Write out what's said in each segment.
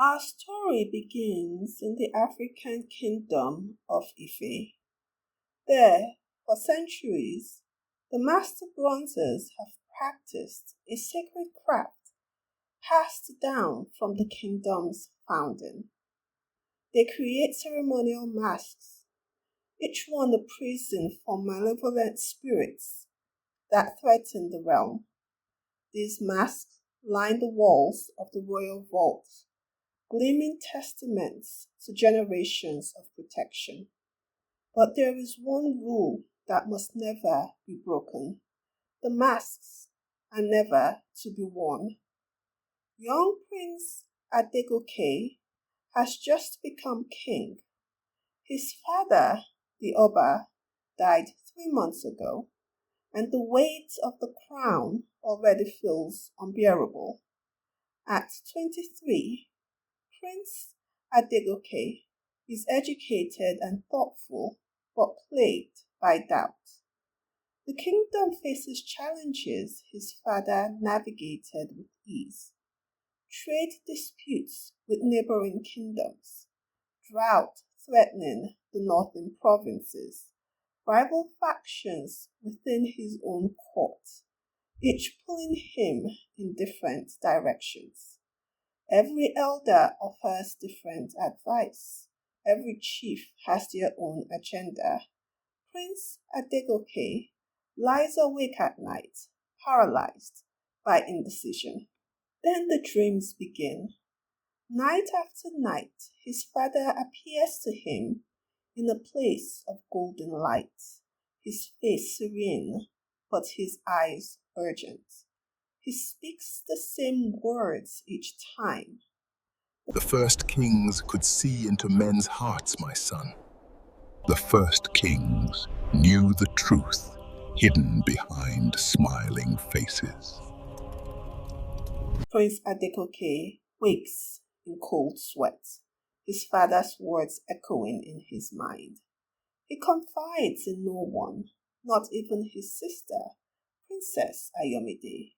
Our story begins in the African Kingdom of Ife. There, for centuries, the master bronzers have practiced a sacred craft passed down from the kingdom's founding. They create ceremonial masks, each one a prison for malevolent spirits that threaten the realm. These masks line the walls of the royal vaults, gleaming testaments to generations of protection. But there is one rule that must never be broken. The masks are never to be worn. Young Prince Adegoke has just become king. His father, the Oba, died 3 months ago, and the weight of the crown already feels unbearable. At 23, Prince Adegoke is educated and thoughtful, but plagued by doubt. The kingdom faces challenges his father navigated with ease. Trade disputes with neighboring kingdoms, drought threatening the northern provinces, rival factions within his own court, each pulling him in different directions. Every elder offers different advice. Every chief has their own agenda. Prince Adegoke lies awake at night, paralyzed by indecision. Then the dreams begin. Night after night, his father appears to him in a place of golden light, his face serene, but his eyes urgent. He speaks the same words each time. The first kings could see into men's hearts, my son. The first kings knew the truth hidden behind smiling faces. Prince Adegoke wakes in cold sweat, his father's words echoing in his mind. He confides in no one, not even his sister, Princess Ayomide.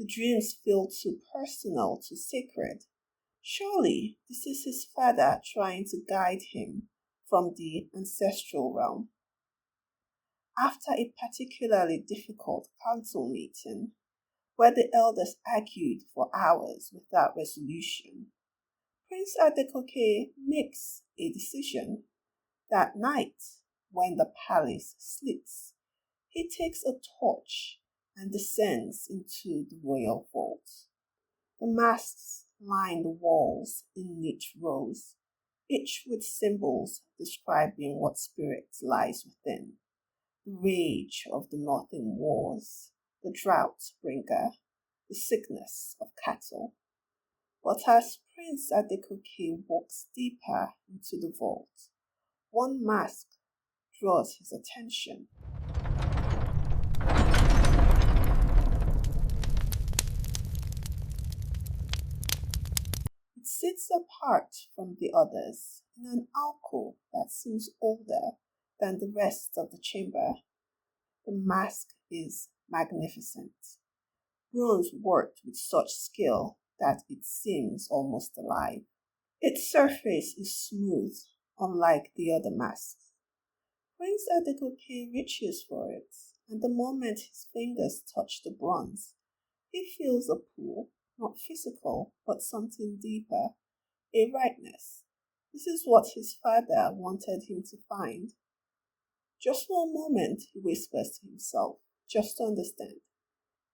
The dreams feel too personal, too sacred. Surely this is his father trying to guide him from the ancestral realm. After a particularly difficult council meeting, where the elders argued for hours without resolution, Prince Adegoke makes a decision. That night, when the palace sleeps, he takes a torch and descends into the royal vault. The masks line the walls in neat rows, each with symbols describing what spirit lies within. The rage of the northern wars, the drought bringer, the sickness of cattle. But as Prince Adegoke walks deeper into the vault, one mask draws his attention. It sits apart from the others in an alcove that seems older than the rest of the chamber. The mask is magnificent, bronze worked with such skill that it seems almost alive. Its surface is smooth, unlike the other masks. Prince Adegoke reaches for it, and the moment his fingers touch the bronze, he feels a pull, not physical, but something deeper, a rightness. This is what his father wanted him to find. Just for a moment, he whispers to himself, just to understand.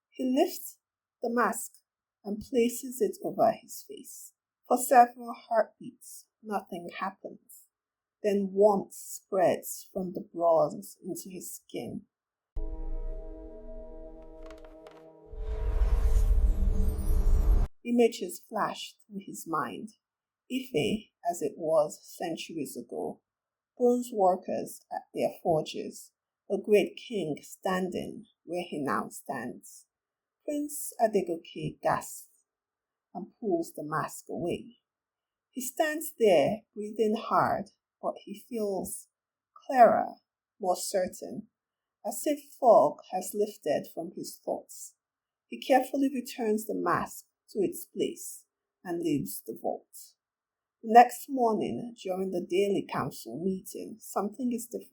He lifts the mask and places it over his face. For several heartbeats, nothing happens. Then warmth spreads from the bronze into his skin. Images flash through his mind. Ife, as it was centuries ago, bronze workers at their forges, a great king standing where he now stands. Prince Adegoke gasps and pulls the mask away. He stands there, breathing hard, but he feels clearer, more certain, as if fog has lifted from his thoughts. He carefully returns the mask to its place and leaves the vault. The next morning, during the daily council meeting, something is different.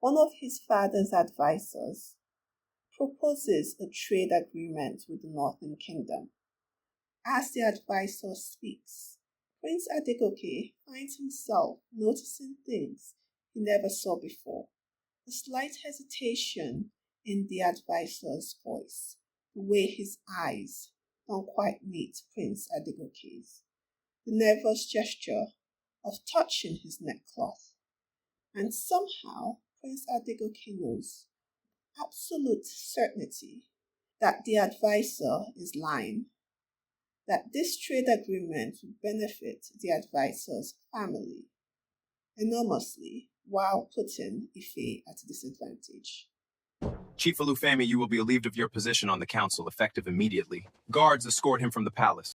One of his father's advisors proposes a trade agreement with the Northern Kingdom. As the advisor speaks, Prince Adegoke finds himself noticing things he never saw before. A slight hesitation in the advisor's voice, the way his eyes don't quite meet Prince Adegoke's, the nervous gesture of touching his neckcloth. And somehow Prince Adegoke knows absolute certainty that the advisor is lying, that this trade agreement would benefit the advisor's family enormously while putting Ife at a disadvantage. Chief Olufemi, you will be relieved of your position on the council, effective immediately. Guards escort him from the palace.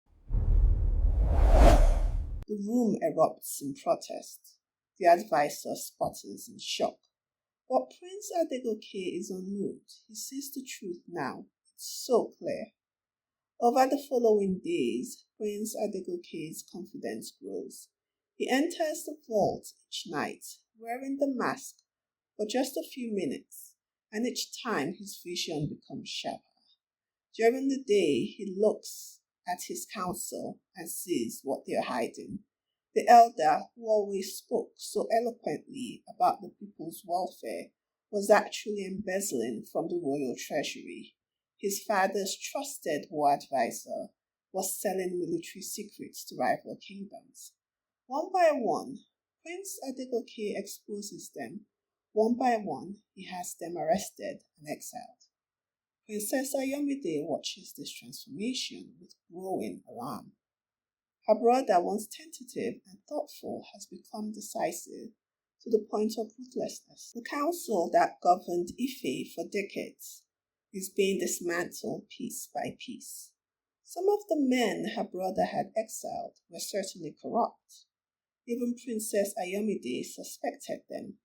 The room erupts in protest. The advisor sputters in shock. But Prince Adegoke is unmoved. He sees the truth now. It's so clear. Over the following days, Prince Adegoke's confidence grows. He enters the vault each night, wearing the mask for just a few minutes, and each time his vision becomes sharper. During the day, he looks at his council and sees what they are hiding. The elder, who always spoke so eloquently about the people's welfare, was actually embezzling from the royal treasury. His father's trusted war advisor was selling military secrets to rival kingdoms. One by one, Prince Adegoke exposes them. One by one, he has them arrested and exiled. Princess Ayomide watches this transformation with growing alarm. Her brother, once tentative and thoughtful, has become decisive to the point of ruthlessness. The council that governed Ife for decades is being dismantled piece by piece. Some of the men her brother had exiled were certainly corrupt. Even Princess Ayomide suspected them.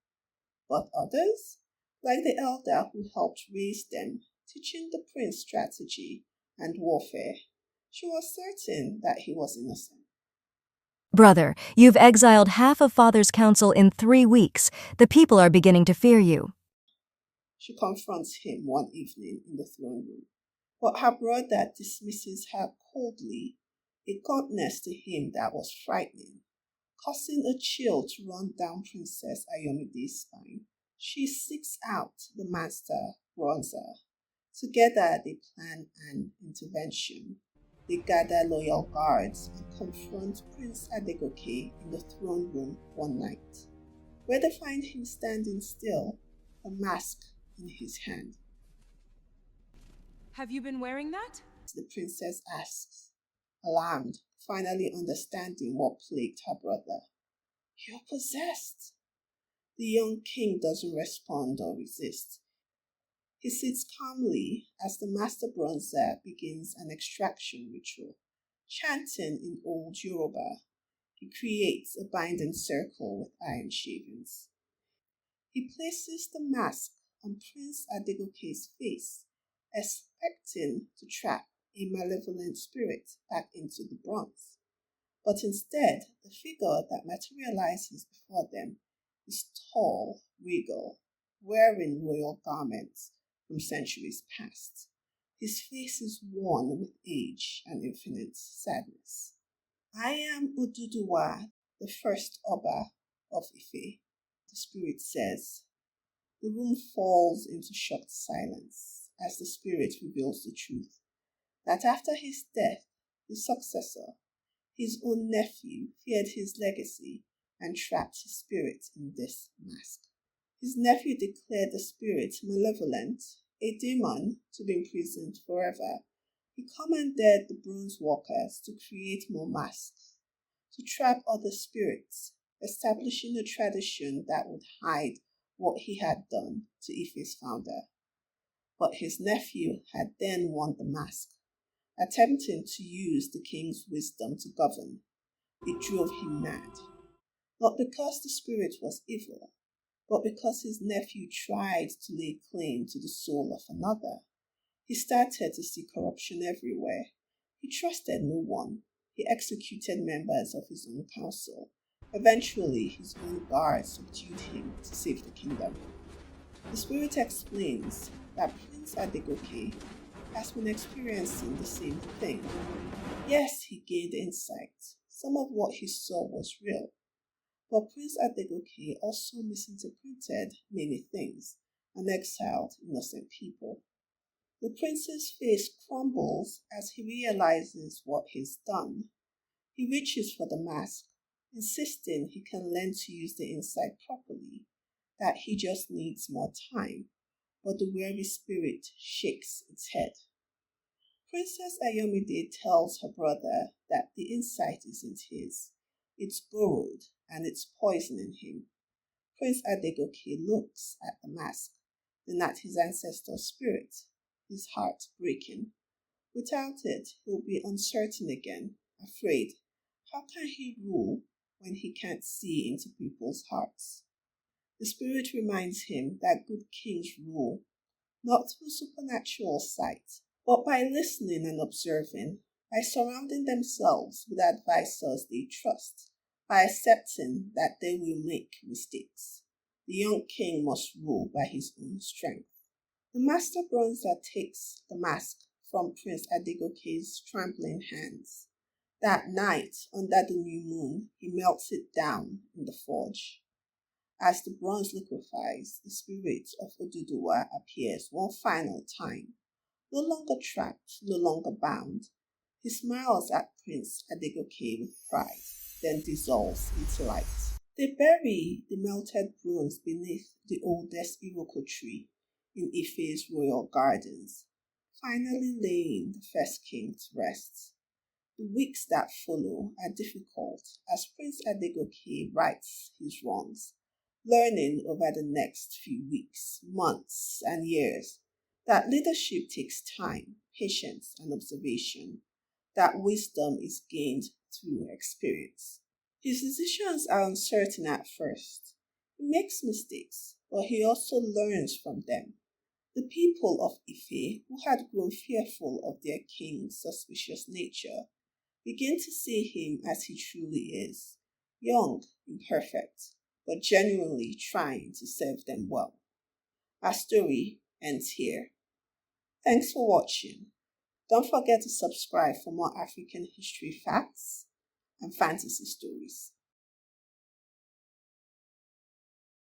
But others, like the elder who helped raise them, teaching the prince strategy and warfare, she was certain that he was innocent. Brother, you've exiled half of Father's council in 3 weeks. The people are beginning to fear you. She confronts him one evening in the throne room, but her brother dismisses her coldly, a coldness to him that was frightening, causing a chill to run down Princess Ayomide's spine. She seeks out the master bronzer. Together they plan an intervention. They gather loyal guards and confront Prince Adegoke in the throne room one night, where they find him standing still, a mask in his hand. Have you been wearing that? The princess asks, alarmed, finally understanding what plagued her brother. You're possessed. The young king doesn't respond or resist. He sits calmly as the master bronzer begins an extraction ritual. Chanting in old Yoruba, he creates a binding circle with iron shavings. He places the mask on Prince Adegoke's face, expecting to trap a malevolent spirit back into the bronze. But instead, the figure that materializes before them is tall, regal, wearing royal garments from centuries past. His face is worn with age and infinite sadness. I am Oduduwa, the first Oba of Ife, the spirit says. The room falls into shocked silence as the spirit reveals the truth, that after his death, his successor, his own nephew, feared his legacy and trapped his spirit in this mask. His nephew declared the spirit malevolent, a demon to be imprisoned forever. He commanded the bronze workers to create more masks, to trap other spirits, establishing a tradition that would hide what he had done to Ife's founder. But his nephew had then worn the mask, attempting to use the king's wisdom to govern. It drove him mad. Not because the spirit was evil, but because his nephew tried to lay claim to the soul of another. He started to see corruption everywhere. He trusted no one. He he executed members of his own council. Eventually, his own guards subdued him to save the kingdom. The spirit explains that Prince Adegoke has been experiencing the same thing. Yes, he gained insight. Some of what he saw was real. But Prince Adegoke also misinterpreted many things and exiled innocent people. The prince's face crumbles as he realizes what he's done. He reaches for the mask, insisting he can learn to use the insight properly, that he just needs more time, but the weary spirit shakes its head. Princess Ayomide tells her brother that the insight isn't his, it's borrowed and it's poisoning him. Prince Adegoke looks at the mask, then at his ancestral spirit, his heart breaking. Without it, he'll be uncertain again, afraid. How can he rule when he can't see into people's hearts? The spirit reminds him that good kings rule, not through supernatural sight, but by listening and observing, by surrounding themselves with advisors they trust, by accepting that they will make mistakes. The young king must rule by his own strength. The master bronzer takes the mask from Prince Adegoke's trembling hands. That night, under the new moon, he melts it down in the forge. As the bronze liquefies, the spirit of Oduduwa appears one final time. No longer trapped, no longer bound, he smiles at Prince Adegoke with pride, then dissolves into light. They bury the melted bronze beneath the oldest Iroko tree in Ife's royal gardens, finally laying the first king to rest. The weeks that follow are difficult as Prince Adegoke rights his wrongs, learning over the next few weeks, months, and years that leadership takes time, patience, and observation, that wisdom is gained through experience. His decisions are uncertain at first. He makes mistakes, but he also learns from them. The people of Ife, who had grown fearful of their king's suspicious nature, begin to see him as he truly is, young, imperfect, but genuinely trying to serve them well. Our story ends here. Thanks for watching. Don't forget to subscribe for more African history facts and fantasy stories.